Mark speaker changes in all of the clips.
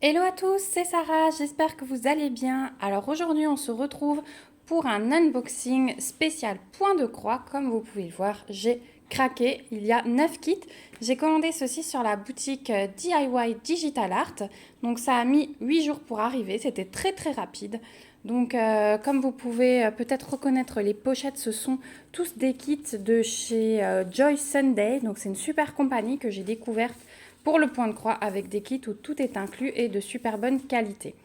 Speaker 1: Hello à tous, c'est Sarah, j'espère que vous allez bien. Alors aujourd'hui on se retrouve pour un unboxing spécial point de croix. Comme vous pouvez le voir, j'ai craqué, il y a 9 kits. J'ai commandé ceci sur la boutique DIY Digital Art. Donc ça a mis 8 jours pour arriver, c'était très rapide. Donc comme vous pouvez peut-être reconnaître les pochettes, ce sont tous des kits de chez Joy Sunday. Donc c'est une super compagnie que j'ai découverte pour le point de croix avec des kits où tout est inclus et de super bonne qualité.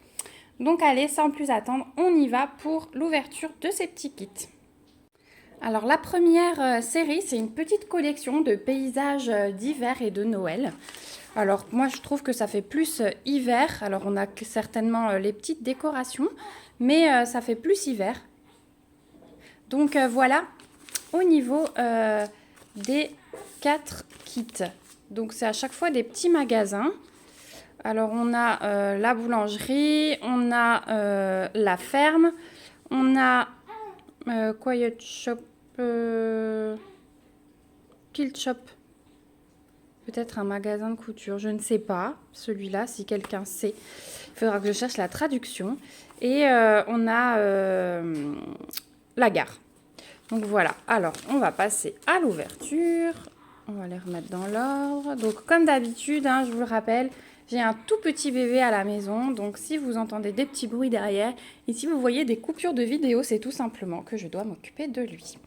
Speaker 1: Donc allez, sans plus attendre, on y va pour l'ouverture de ces petits kits. Alors la première série, c'est une petite collection de paysages d'hiver et de Noël. Alors moi je trouve que ça fait plus hiver, alors on a certainement les petites décorations, mais ça fait plus hiver. Donc voilà, au niveau des 4 kits. Donc c'est à chaque fois des petits magasins. Alors on a la boulangerie, on a la ferme, on a Quiet Shop, Kilt Shop, peut-être un magasin de couture, je ne sais pas, celui-là, si quelqu'un sait, il faudra que je cherche la traduction. Et on a la gare. Donc voilà, alors on va passer à l'ouverture. On va les remettre dans l'ordre. Donc comme d'habitude, hein, je vous le rappelle, j'ai un tout petit bébé à la maison. Donc si vous entendez des petits bruits derrière et si vous voyez des coupures de vidéo, c'est tout simplement que je dois m'occuper de lui.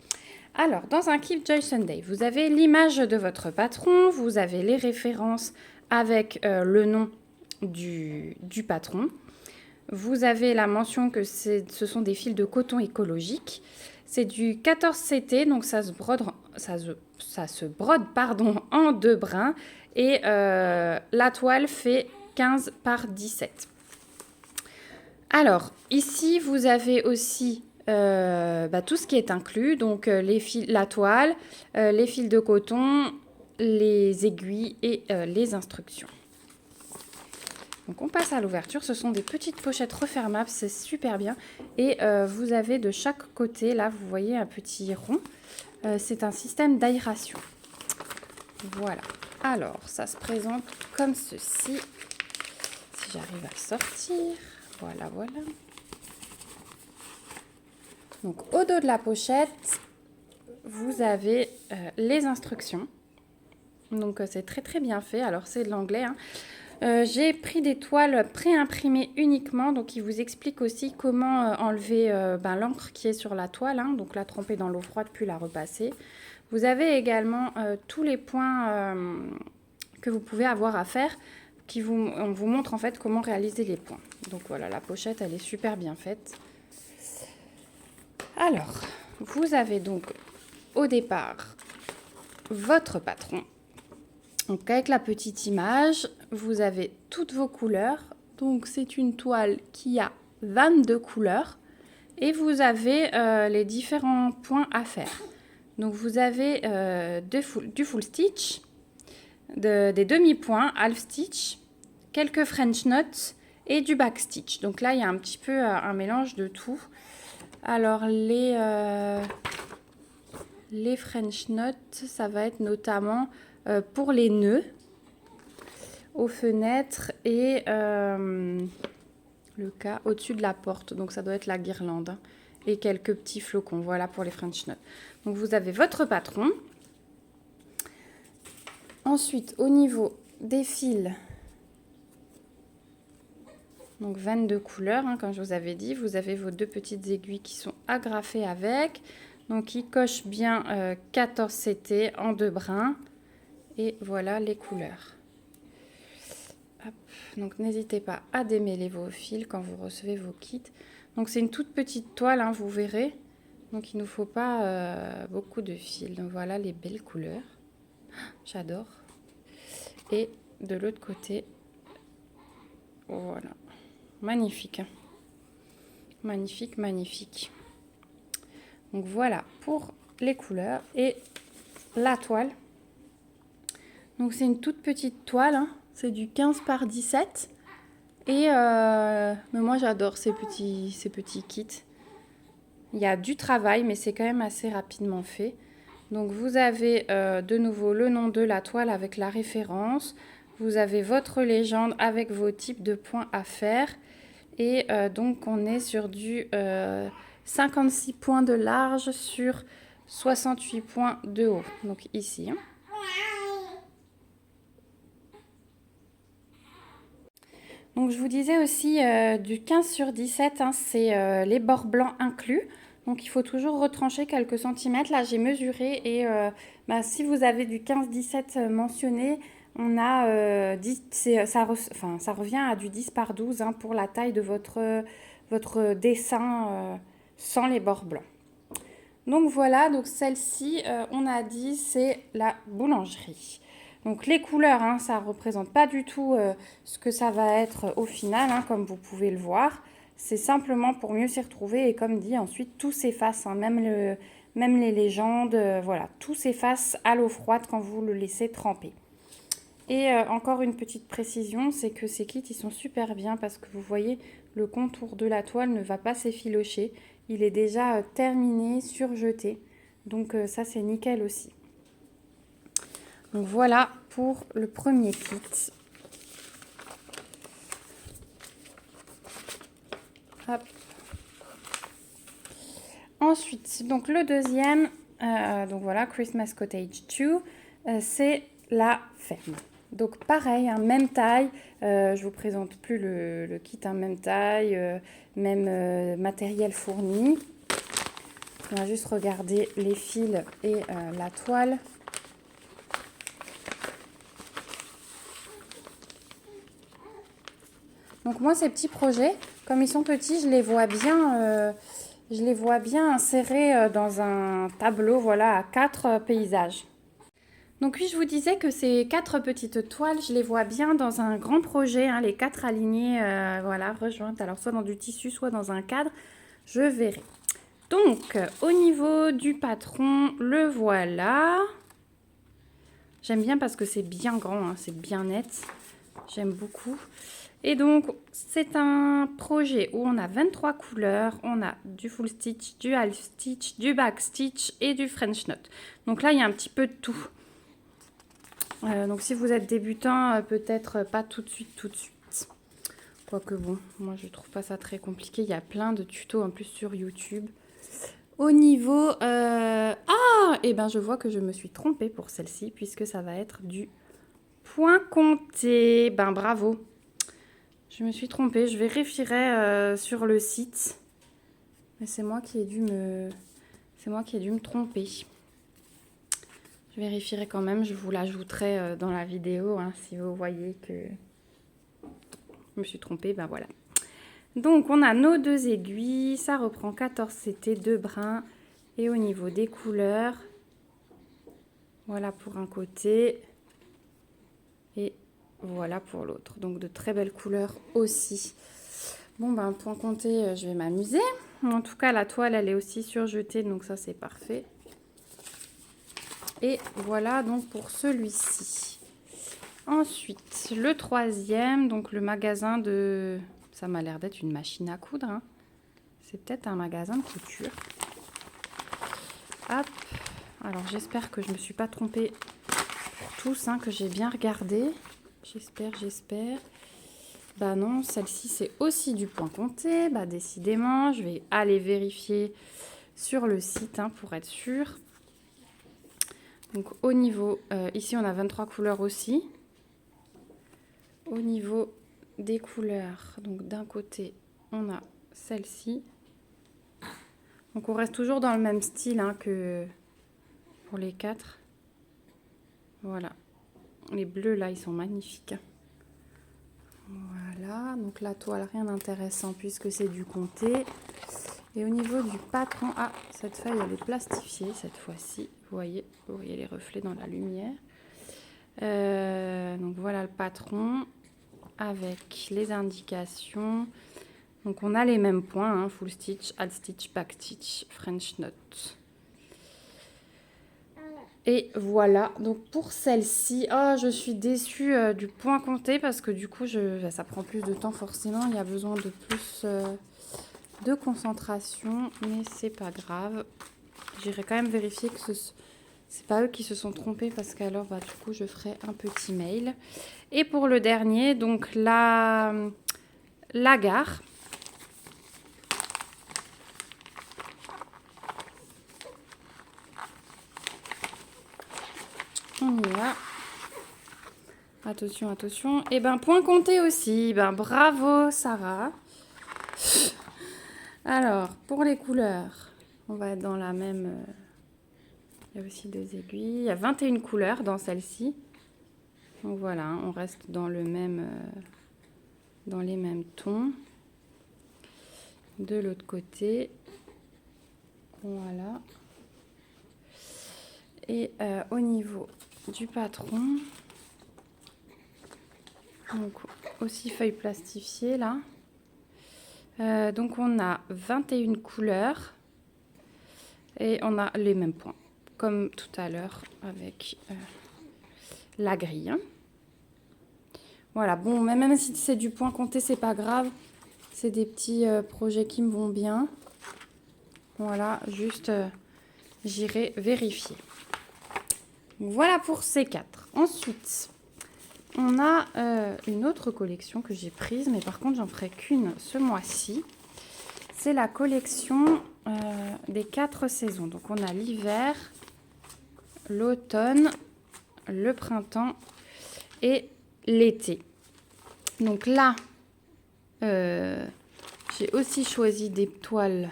Speaker 1: Alors, dans un kit Joy Sunday, vous avez l'image de votre patron, vous avez les références avec le nom du patron. Vous avez la mention que ce sont des fils de coton écologique. C'est du 14 CT, donc ça se brode en 2 brins. Et la toile fait 15 par 17. Alors, ici, vous avez aussi tout ce qui est inclus. Donc, la toile, les fils de coton, les aiguilles et les instructions. Donc on passe à l'ouverture, ce sont des petites pochettes refermables, c'est super bien. Et vous avez de chaque côté, là vous voyez un petit rond, c'est un système d'aération. Voilà, alors ça se présente comme ceci, si j'arrive à le sortir, voilà. Donc au dos de la pochette, vous avez les instructions. Donc c'est très bien fait, alors c'est de l'anglais, hein. J'ai pris des toiles pré-imprimées uniquement, donc il vous explique aussi comment enlever l'encre qui est sur la toile, hein, donc la tremper dans l'eau froide puis la repasser. Vous avez également tous les points que vous pouvez avoir à faire, on vous montre en fait comment réaliser les points. Donc voilà, la pochette elle est super bien faite. Alors, vous avez donc au départ votre patron. Donc avec la petite image, vous avez toutes vos couleurs. Donc c'est une toile qui a 22 couleurs et vous avez les différents points à faire. Donc vous avez du full stitch, des demi-points, half stitch, quelques French knots et du back stitch. Donc là il y a un petit peu un mélange de tout. Alors les French knots, ça va être notamment pour les nœuds aux fenêtres et le cas au-dessus de la porte. Donc ça doit être la guirlande, hein, et quelques petits flocons. Voilà pour les French knots. Donc vous avez votre patron. Ensuite, au niveau des fils, donc 22 couleurs, hein, comme je vous avais dit, vous avez vos 2 petites aiguilles qui sont agrafées avec. Donc ils cochent bien 14 CT en 2 brins. Et voilà les couleurs. Hop. Donc n'hésitez pas à démêler vos fils quand vous recevez vos kits. Donc c'est une toute petite toile, hein, vous verrez. Donc il ne nous faut pas beaucoup de fils. Donc voilà les belles couleurs. J'adore. Et de l'autre côté, voilà. Magnifique. Magnifique. Donc voilà pour les couleurs et la toile. Donc c'est une toute petite toile, hein. C'est du 15 par 17. Et mais moi j'adore ces petits kits. Il y a du travail, mais c'est quand même assez rapidement fait. Donc vous avez de nouveau le nom de la toile avec la référence. Vous avez votre légende avec vos types de points à faire. Et donc, on est sur du 56 points de large sur 68 points de haut. Donc, ici. Hein. Donc, je vous disais aussi du 15 sur 17, hein, c'est les bords blancs inclus. Donc, il faut toujours retrancher quelques centimètres. Là, j'ai mesuré et si vous avez du 15-17 mentionné, on a 10, ça revient à du 10 par 12 hein, pour la taille de votre dessin sans les bords blancs. Donc voilà, donc celle-ci, on a dit, c'est la boulangerie. Donc les couleurs, hein, ça ne représente pas du tout ce que ça va être au final, hein, comme vous pouvez le voir. C'est simplement pour mieux s'y retrouver et comme dit, ensuite tout s'efface, hein, même les légendes, voilà, tout s'efface à l'eau froide quand vous le laissez tremper. Et encore une petite précision, c'est que ces kits, ils sont super bien parce que vous voyez, le contour de la toile ne va pas s'effilocher. Il est déjà terminé, surjeté. Donc ça, c'est nickel aussi. Donc voilà pour le premier kit. Hop. Ensuite, donc le deuxième, donc voilà, Christmas Cottage 2, c'est la ferme. Donc pareil, hein, même taille, je vous présente plus le kit, hein, même taille, même matériel fourni. On va juste regarder les fils et la toile. Donc moi, ces petits projets, comme ils sont petits, je les vois bien insérés dans un tableau, voilà, à 4 paysages. Donc oui, je vous disais que ces 4 petites toiles, je les vois bien dans un grand projet, hein, les 4 alignées, voilà, rejointes, alors soit dans du tissu, soit dans un cadre, je verrai. Donc, au niveau du patron, le voilà. J'aime bien parce que c'est bien grand, hein, c'est bien net, j'aime beaucoup. Et donc, c'est un projet où on a 23 couleurs, on a du full stitch, du half stitch, du back stitch et du French knot. Donc là, il y a un petit peu de tout. Donc si vous êtes débutant, peut-être pas tout de suite. Quoique bon, moi je trouve pas ça très compliqué. Il y a plein de tutos en plus sur YouTube. Au niveau... et ben je vois que je me suis trompée pour celle-ci puisque ça va être du point compté. Ben bravo. Je me suis trompée. Je vérifierai sur le site. Mais c'est moi qui ai dû me tromper. Je vérifierai quand même, je vous l'ajouterai dans la vidéo, hein, si vous voyez que je me suis trompée, ben voilà. Donc on a nos 2 aiguilles, ça reprend 14 CT, 2 brins. Et au niveau des couleurs, voilà pour un côté et voilà pour l'autre. Donc de très belles couleurs aussi. Bon ben point compté, je vais m'amuser. En tout cas la toile elle est aussi surjetée, donc ça c'est parfait. Et voilà donc pour celui-ci. Ensuite, le troisième, donc le magasin de... Ça m'a l'air d'être une machine à coudre. Hein. C'est peut-être un magasin de couture. Hop. Alors j'espère que je ne me suis pas trompée pour tous, hein, que j'ai bien regardé. J'espère. Bah non, celle-ci c'est aussi du point compté. Bah décidément, je vais aller vérifier sur le site hein, pour être sûre. Donc au niveau, ici on a 23 couleurs aussi. Au niveau des couleurs, donc d'un côté on a celle-ci. Donc on reste toujours dans le même style hein, que pour les 4. Voilà. Les bleus là ils sont magnifiques. Voilà, donc la toile rien d'intéressant puisque c'est du compté. Et au niveau du patron, cette feuille elle est plastifiée cette fois-ci. Vous voyez les reflets dans la lumière. Donc voilà le patron avec les indications. Donc on a les mêmes points, hein, full stitch, half stitch, back stitch, French knot. Et voilà, donc pour celle-ci, je suis déçue du point compté parce que du coup ça prend plus de temps forcément, il y a besoin de plus de concentration, mais c'est pas grave. J'irai quand même vérifier que C'est pas eux qui se sont trompés parce qu'alors, bah, du coup, je ferai un petit mail. Et pour le dernier, donc la gare. On y va. Attention, attention. Et ben, point compté aussi. Ben, bravo, Sarah. Alors, pour les couleurs, on va être dans la même... Il y a aussi 2 aiguilles. Il y a 21 couleurs dans celle-ci. Donc voilà, on reste dans le même... dans les mêmes tons. De l'autre côté. Voilà. Et au niveau du patron... Donc aussi feuille plastifiée là. Donc on a 21 couleurs et on a les mêmes points comme tout à l'heure avec la grille. Voilà, bon, même si c'est du point compté, c'est pas grave. C'est des petits projets qui me vont bien. Voilà, juste j'irai vérifier. Donc, voilà pour ces 4. Ensuite... On a une autre collection que j'ai prise, mais par contre, j'en ferai qu'une ce mois-ci. C'est la collection des 4 saisons. Donc, on a l'hiver, l'automne, le printemps et l'été. Donc là, j'ai aussi choisi des toiles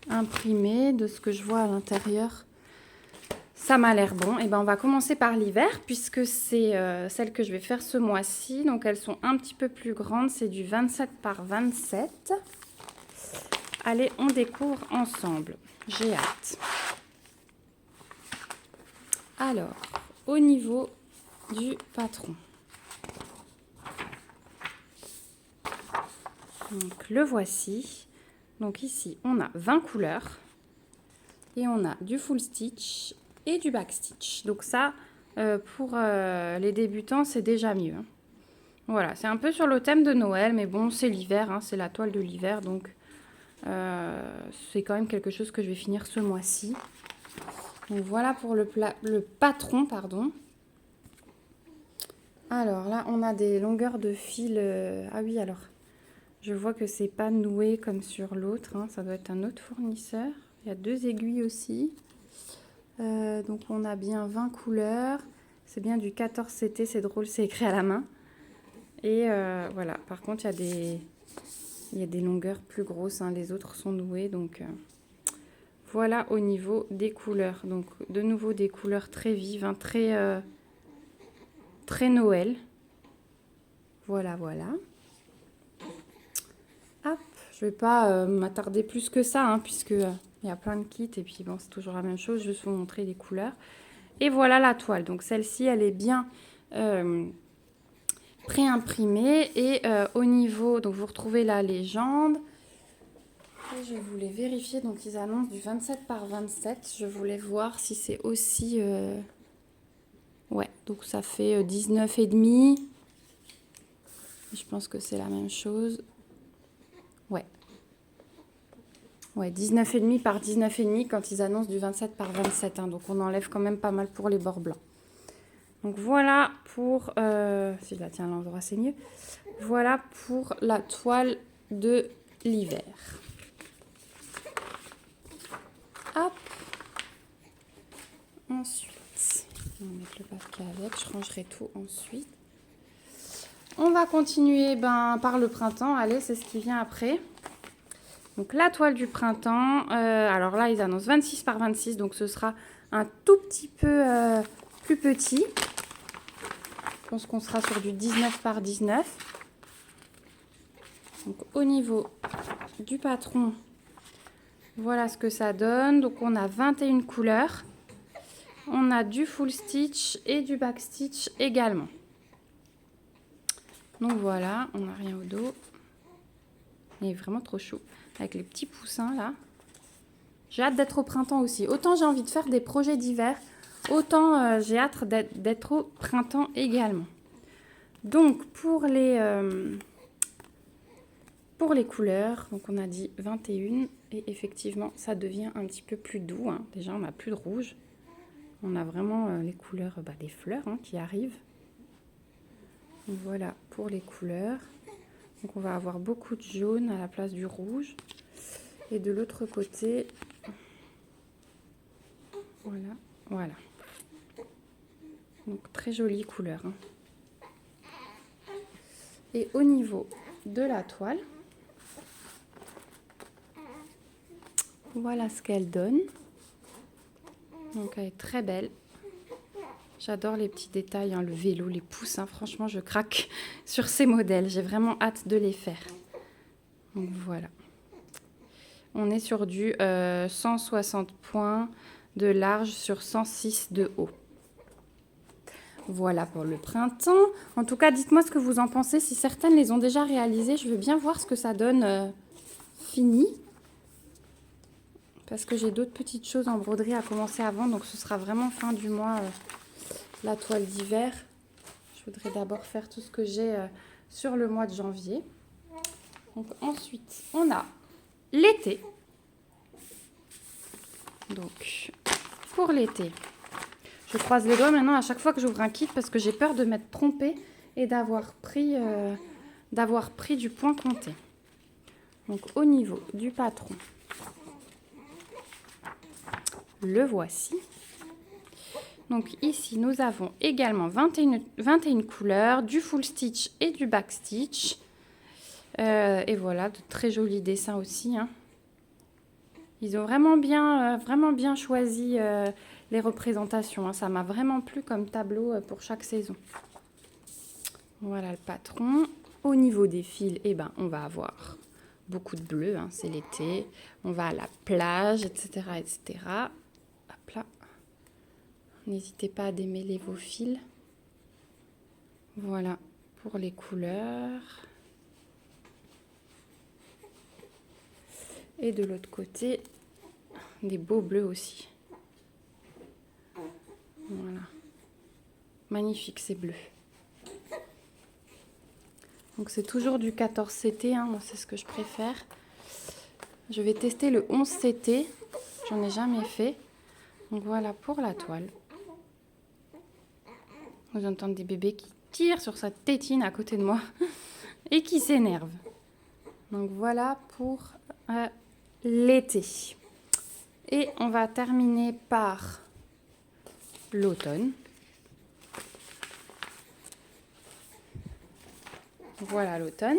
Speaker 1: imprimées de ce que je vois à l'intérieur. Ça m'a l'air bon. Et ben on va commencer par l'hiver puisque c'est celle que je vais faire ce mois-ci. Donc elles sont un petit peu plus grandes. C'est du 27 par 27. Allez, on découvre ensemble. J'ai hâte. Alors, au niveau du patron. Donc le voici. Donc ici, on a 20 couleurs. Et on a du full stitch et du backstitch. Donc ça, pour les débutants, c'est déjà mieux. Voilà, c'est un peu sur le thème de Noël, mais bon, c'est l'hiver, hein, c'est la toile de l'hiver, donc c'est quand même quelque chose que je vais finir ce mois-ci. Donc voilà pour le patron, pardon. Alors là, on a des longueurs de fil. Ah oui, alors, je vois que c'est pas noué comme sur l'autre, hein, ça doit être un autre fournisseur. Il y a 2 aiguilles aussi. Donc on a bien 20 couleurs. C'est bien du 14 CT, c'est drôle, c'est écrit à la main. Et voilà, par contre il y a des longueurs plus grosses, hein. Les autres sont nouées. Donc voilà au niveau des couleurs. Donc de nouveau des couleurs très vives, hein, très Noël. Voilà, voilà. Hop, je ne vais pas m'attarder plus que ça, hein, puisque... il y a plein de kits et puis bon, c'est toujours la même chose. Je vais vous montrer les couleurs. Et voilà la toile. Donc celle-ci, elle est bien pré-imprimée. Et au niveau, donc vous retrouvez la légende. Et je voulais vérifier. Donc ils annoncent du 27 par 27. Je voulais voir si c'est aussi... Ouais, donc ça fait 19,5. Je pense que c'est la même chose. Ouais. Ouais, 19,5 par 19,5 quand ils annoncent du 27 par 27. Hein, donc on enlève quand même pas mal pour les bords blancs. Donc voilà pour... si je la tiens à l'endroit, c'est mieux. Voilà pour la toile de l'hiver. Hop. Ensuite, on va mettre le papier avec. Je rangerai tout ensuite. On va continuer par le printemps. Allez, c'est ce qui vient après. Donc la toile du printemps. Alors là, ils annoncent 26 par 26. Donc ce sera un tout petit peu plus petit. Je pense qu'on sera sur du 19 par 19. Donc au niveau du patron, voilà ce que ça donne. Donc on a 21 couleurs. On a du full stitch et du back stitch également. Donc voilà, on n'a rien au dos. Il est vraiment trop chaud. Avec les petits poussins là. J'ai hâte d'être au printemps aussi. Autant j'ai envie de faire des projets d'hiver, autant j'ai hâte d'être au printemps également. Donc pour les couleurs, donc on a dit 21 et effectivement ça devient un petit peu plus doux. Hein. Déjà on n'a plus de rouge. On a vraiment les couleurs des fleurs qui arrivent. Donc voilà pour les couleurs. Donc on va avoir beaucoup de jaune à la place du rouge. Et de l'autre côté, voilà. Donc très jolie couleur. Et au niveau de la toile, voilà ce qu'elle donne. Donc elle est très belle. J'adore les petits détails, le vélo, les pouces. Franchement, je craque sur ces modèles. J'ai vraiment hâte de les faire. Donc voilà. On est sur du 160 points de large sur 106 de haut. Voilà pour le printemps. En tout cas, dites-moi ce que vous en pensez. Si certaines les ont déjà réalisées, je veux bien voir ce que ça donne fini. Parce que j'ai d'autres petites choses en broderie à commencer avant. Donc ce sera vraiment fin du mois la toile d'hiver. Je voudrais d'abord faire tout ce que j'ai sur le mois de janvier. Donc ensuite, on a l'été. Donc pour l'été, je croise les doigts maintenant à chaque fois que j'ouvre un kit parce que j'ai peur de m'être trompée et d'avoir pris du point compté. Donc au niveau du patron, le voici. Donc ici, nous avons également 21 couleurs, du full stitch et du back stitch. Et voilà, de très jolis dessins aussi. Ils ont vraiment bien choisi les représentations. Ça m'a vraiment plu comme tableau pour chaque saison. Voilà le patron. Au niveau des fils, on va avoir beaucoup de bleu. C'est l'été. On va à la plage, etc., etc. Hop là. N'hésitez pas à démêler vos fils. Voilà pour les couleurs. Et de l'autre côté, des beaux bleus aussi. Voilà. Magnifique ces bleus. Donc c'est toujours du 14 CT, moi c'est ce que je préfère. Je vais tester le 11 CT. J'en ai jamais fait. Donc voilà pour la toile. Vous entendez des bébés qui tirent sur sa tétine à côté de moi et qui s'énervent. Donc voilà pour l'été. Et on va terminer par l'automne. Voilà l'automne.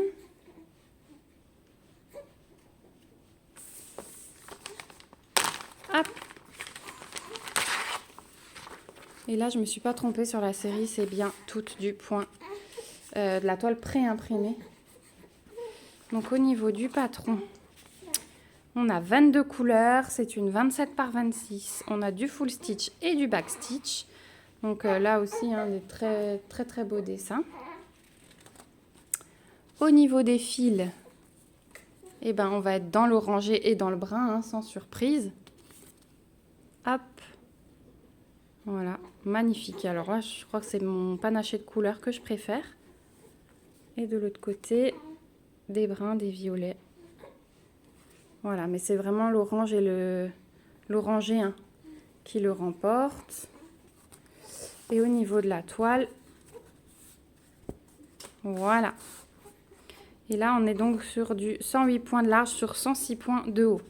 Speaker 1: Hop. Et là, je ne me suis pas trompée sur la série, c'est bien toutes du point de la toile pré-imprimée. Donc au niveau du patron, on a 22 couleurs, c'est une 27 par 26. On a du full stitch et du back stitch. Donc là aussi, des très beaux dessins. Au niveau des fils, on va être dans l'orangé et dans le brun, sans surprise. Hop. Voilà, magnifique. Alors là, je crois que c'est mon panaché de couleurs que je préfère. Et de l'autre côté, des bruns, des violets. Voilà, mais c'est vraiment l'orange et l'orangé qui le remporte. Et au niveau de la toile, voilà. Et là, on est donc sur du 108 points de large sur 106 points de haut.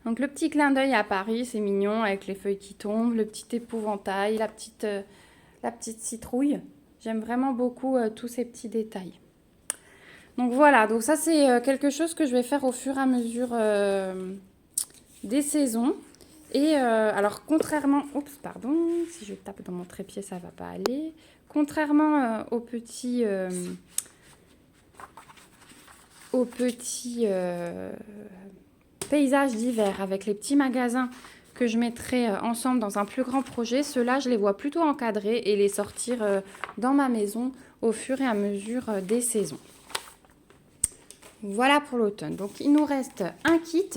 Speaker 1: Donc le petit clin d'œil à Paris, c'est mignon avec les feuilles qui tombent, le petit épouvantail, la petite citrouille. J'aime vraiment beaucoup tous ces petits détails. Donc voilà, donc ça c'est quelque chose que je vais faire au fur et à mesure des saisons. Et alors contrairement, si je tape dans mon trépied ça va pas aller. Contrairement aux petits paysages d'hiver avec les petits magasins que je mettrai ensemble dans un plus grand projet, ceux-là je les vois plutôt encadrer et les sortir dans ma maison au fur et à mesure des saisons. Voilà pour l'automne. Donc il nous reste un kit.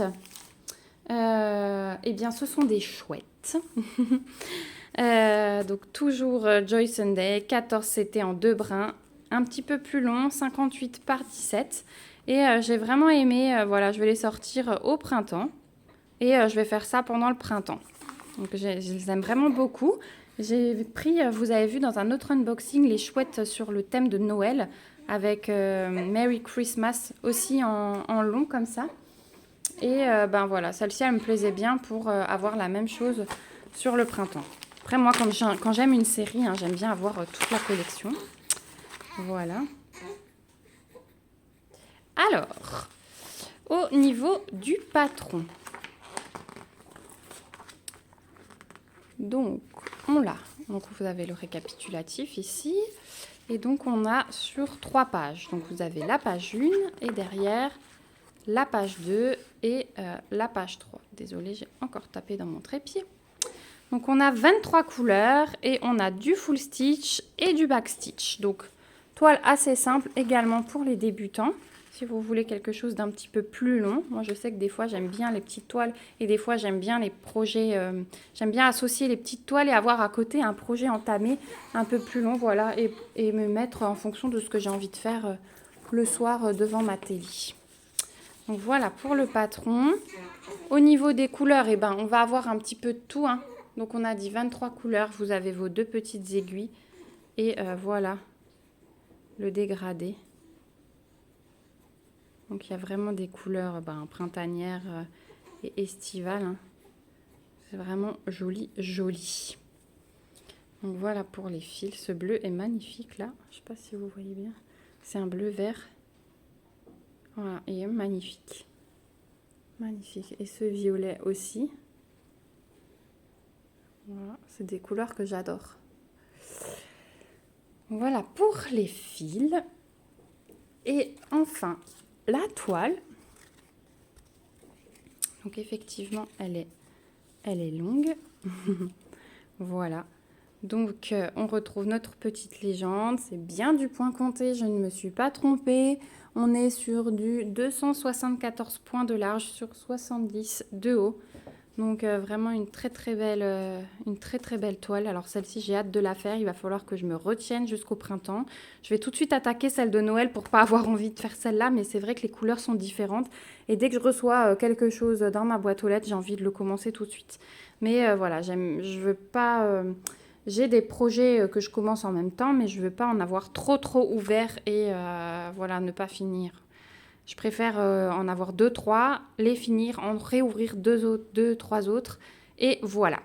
Speaker 1: Ce sont des chouettes. Donc toujours Joy Sunday, 14 CT en 2 brins, un petit peu plus long, 58 par 17. Et j'ai vraiment aimé, je vais les sortir au printemps. Et je vais faire ça pendant le printemps. Donc je les aime vraiment beaucoup. J'ai pris, vous avez vu dans un autre unboxing, les chouettes sur le thème de Noël avec Merry Christmas aussi en long comme ça. Et ben voilà, celle-ci elle me plaisait bien pour avoir la même chose sur le printemps. Après moi quand j'aime une série, hein, j'aime bien avoir toute la collection. Voilà. Alors, au niveau du patron. Donc, on l'a. Donc, vous avez le récapitulatif ici. Et donc, on a sur 3 pages. Donc, vous avez la page 1 et derrière la page 2 et la page 3. Désolée, j'ai encore tapé dans mon trépied. Donc, on a 23 couleurs et on a du full stitch et du back stitch. Donc, toile assez simple également pour les débutants. Si vous voulez quelque chose d'un petit peu plus long, moi je sais que des fois j'aime bien les petites toiles et des fois j'aime bien les projets, j'aime bien associer les petites toiles et avoir à côté un projet entamé un peu plus long, voilà, et me mettre en fonction de ce que j'ai envie de faire le soir devant ma télé. Donc voilà pour le patron. Au niveau des couleurs, eh ben, on va avoir un petit peu de tout, hein. Donc on a dit 23 couleurs, vous avez vos 2 petites aiguilles et voilà le dégradé. Donc il y a vraiment des couleurs printanières et estivales. Hein. C'est vraiment joli, joli. Donc voilà pour les fils. Ce bleu est magnifique là. Je ne sais pas si vous voyez bien. C'est un bleu vert. Voilà, il est magnifique. Magnifique. Et ce violet aussi. Voilà, c'est des couleurs que j'adore. Voilà pour les fils. Et enfin, la toile. Donc effectivement, elle est longue. Voilà. Donc on retrouve notre petite légende. C'est bien du point compté, je ne me suis pas trompée. On est sur du 274 points de large sur 70 de haut. Donc vraiment une très très belle toile. Alors celle-ci, j'ai hâte de la faire. Il va falloir que je me retienne jusqu'au printemps. Je vais tout de suite attaquer celle de Noël pour pas avoir envie de faire celle-là. Mais c'est vrai que les couleurs sont différentes. Et dès que je reçois quelque chose dans ma boîte aux lettres, j'ai envie de le commencer tout de suite. Mais voilà, je veux pas... j'ai des projets que je commence en même temps, mais je veux pas en avoir trop ouvert et voilà, ne pas finir. Je préfère en avoir 2, 3, les finir, en réouvrir 2, 3 autres. Et voilà.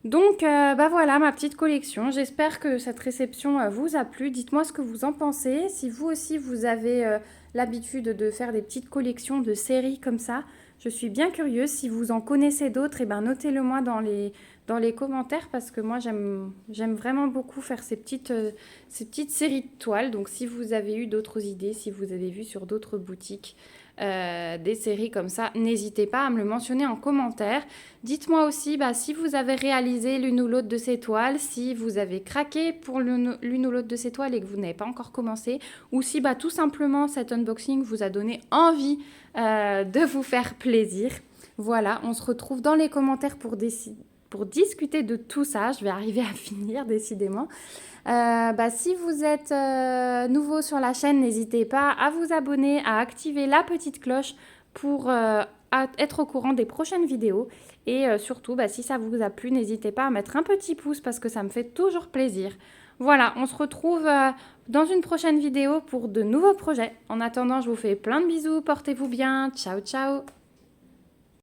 Speaker 1: Donc, voilà ma petite collection. J'espère que cette réception vous a plu. Dites-moi ce que vous en pensez. Si vous aussi, vous avez l'habitude de faire des petites collections de séries comme ça, je suis bien curieuse. Si vous en connaissez d'autres, notez-le moi dans les commentaires parce que moi, j'aime vraiment beaucoup faire ces petites séries de toiles. Donc, si vous avez eu d'autres idées, si vous avez vu sur d'autres boutiques des séries comme ça, n'hésitez pas à me le mentionner en commentaire. Dites-moi aussi si vous avez réalisé l'une ou l'autre de ces toiles, si vous avez craqué pour l'une ou l'autre de ces toiles et que vous n'avez pas encore commencé, ou si tout simplement cet unboxing vous a donné envie de vous faire plaisir. Voilà, on se retrouve dans les commentaires pour discuter de tout ça. Je vais arriver à finir décidément. Si vous êtes nouveau sur la chaîne, n'hésitez pas à vous abonner, à activer la petite cloche pour être au courant des prochaines vidéos. Et surtout, si ça vous a plu, n'hésitez pas à mettre un petit pouce parce que ça me fait toujours plaisir. Voilà, on se retrouve dans une prochaine vidéo pour de nouveaux projets. En attendant, je vous fais plein de bisous, portez-vous bien, ciao ciao.